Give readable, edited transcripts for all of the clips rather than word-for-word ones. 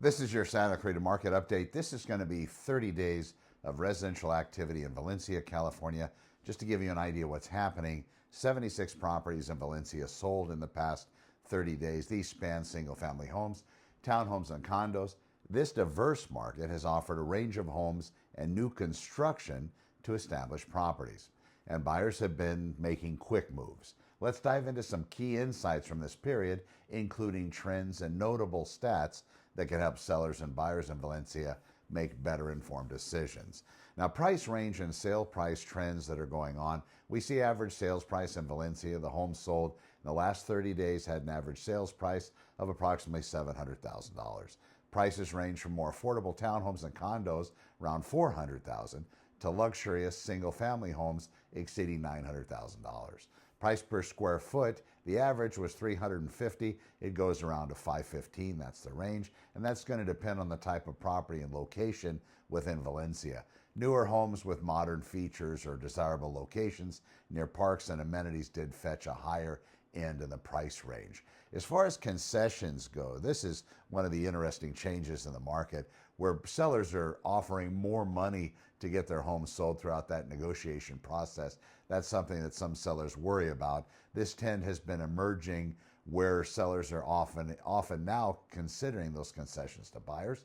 This is your Santa Clarita market update. This is going to be 30 days of residential activity in Valencia, California. Just to give you an idea what's happening, 76 properties in Valencia sold in the past 30 days. These span single-family homes, townhomes, and condos. This diverse market has offered a range of homes and new construction to established properties. And buyers have been making quick moves. Let's dive into some key insights from this period, including trends and notable stats that can help sellers and buyers in Valencia make better informed decisions. Now, price range and sale price trends that are going on. We see average sales price in Valencia. The homes sold in the last 30 days had an average sales price of approximately $700,000. Prices range from more affordable townhomes and condos around $400,000 to luxurious single-family homes exceeding $900,000. Price per square foot, the average was $350. It goes around to $515. That's the range, and that's going to depend on the type of property and location within Valencia. Newer homes with modern features or desirable locations near parks and amenities did fetch a higher end in the price range. As far as concessions go, this is one of the interesting changes in the market where sellers are offering more money to get their homes sold throughout that negotiation process. That's something that some sellers worry about. This trend has been emerging where sellers are often now considering those concessions to buyers.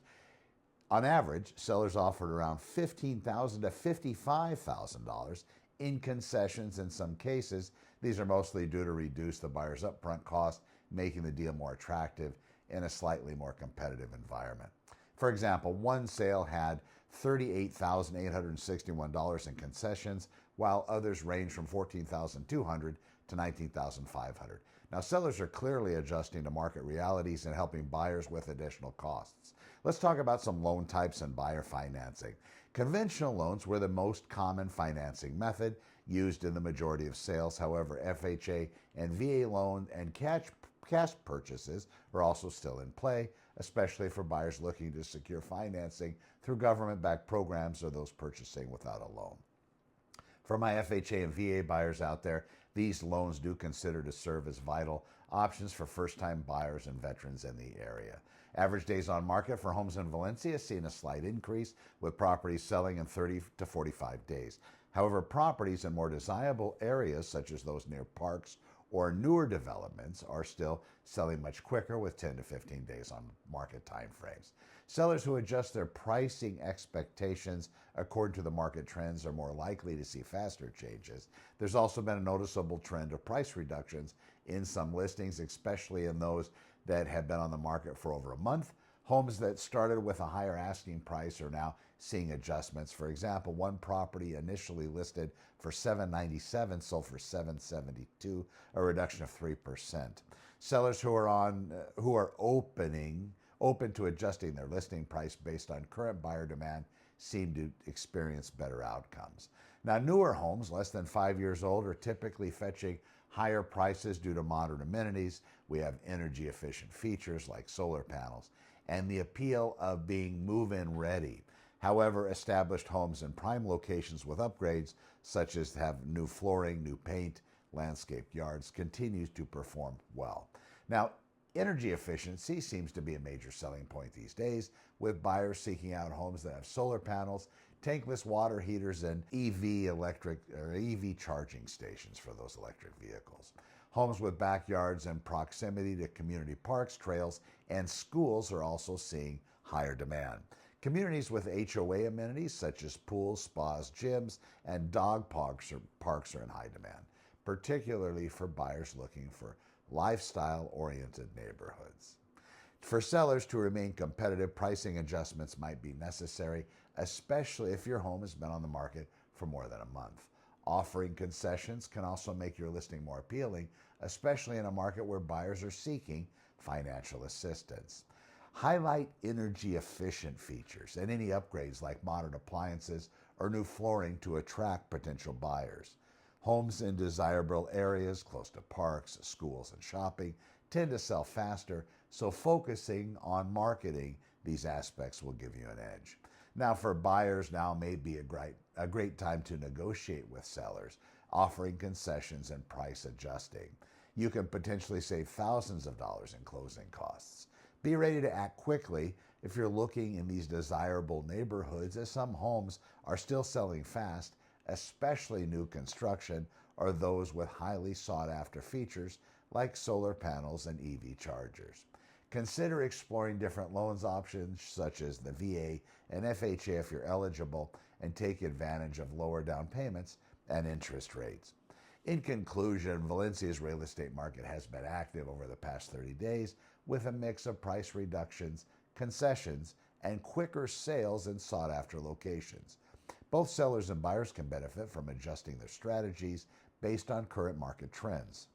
On average, sellers offered around $15,000 to $55,000 in concessions in some cases. These are mostly due to reduce the buyer's upfront cost, making the deal more attractive in a slightly more competitive environment. For example, one sale had $38,861 in concessions, while others range from $14,200 to $19,500. Now, sellers are clearly adjusting to market realities and helping buyers with additional costs. Let's talk about some loan types and buyer financing. Conventional loans were the most common financing method used in the majority of sales. However, FHA and VA loan and cash purchases are also still in play, especially for buyers looking to secure financing through government-backed programs or those purchasing without a loan. For my FHA and VA buyers out there, these loans do consider to serve as vital options for first-time buyers and veterans in the area. Average days on market for homes in Valencia has seen a slight increase, with properties selling in 30 to 45 days. However, properties in more desirable areas, such as those near parks or newer developments, are still selling much quicker with 10 to 15 days on market timeframes. Sellers who adjust their pricing expectations according to the market trends are more likely to see faster changes. There's also been a noticeable trend of price reductions in some listings, especially in those that have been on the market for over a month. Homes that started with a higher asking price are now seeing adjustments. For example, one property initially listed for $797 sold for $772, a reduction of 3%. Sellers who are open to adjusting their listing price based on current buyer demand seem to experience better outcomes. Now, newer homes less than 5 years old are typically fetching higher prices due to modern amenities. We have energy efficient features like solar panels and the appeal of being move-in ready. However, established homes in prime locations with upgrades, such as have new flooring, new paint, landscaped yards, continues to perform well. Now, energy efficiency seems to be a major selling point these days, with buyers seeking out homes that have solar panels, tankless water heaters, and EV charging stations for those electric vehicles. Homes with backyards and proximity to community parks, trails, and schools are also seeing higher demand. Communities with HOA amenities such as pools, spas, gyms, and dog parks are in high demand, particularly for buyers looking for lifestyle-oriented neighborhoods. For sellers to remain competitive, pricing adjustments might be necessary, especially if your home has been on the market for more than a month. Offering concessions can also make your listing more appealing, especially in a market where buyers are seeking financial assistance. Highlight energy efficient features and any upgrades like modern appliances or new flooring to attract potential buyers. Homes in desirable areas close to parks, schools, and shopping tend to sell faster, so focusing on marketing these aspects will give you an edge. Now, for buyers, now may be a great time to negotiate with sellers, offering concessions and price adjusting. You can potentially save thousands of dollars in closing costs. Be ready to act quickly If you're looking in these desirable neighborhoods, as some homes are still selling fast, especially new construction or those with highly sought after features like solar panels and EV chargers. Consider exploring different loans options such as the VA and FHA if you're eligible, and take advantage of lower down payments and interest rates. In conclusion, Valencia's real estate market has been active over the past 30 days with a mix of price reductions, concessions, and quicker sales in sought-after locations. Both sellers and buyers can benefit from adjusting their strategies based on current market trends.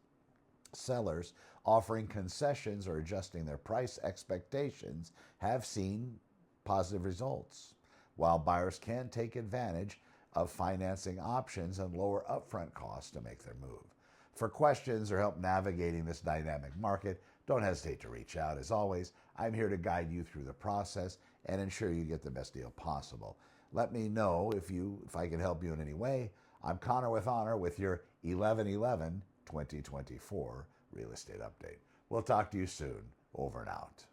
Sellers offering concessions or adjusting their price expectations have seen positive results, while buyers can take advantage of financing options and lower upfront costs to make their move. For questions or help navigating this dynamic market, don't hesitate to reach out. As always, I'm here to guide you through the process and ensure you get the best deal possible. Let me know if I can help you in any way. I'm Connor with Honor with your 11/11/2024 real estate update. We'll talk to you soon. Over and out.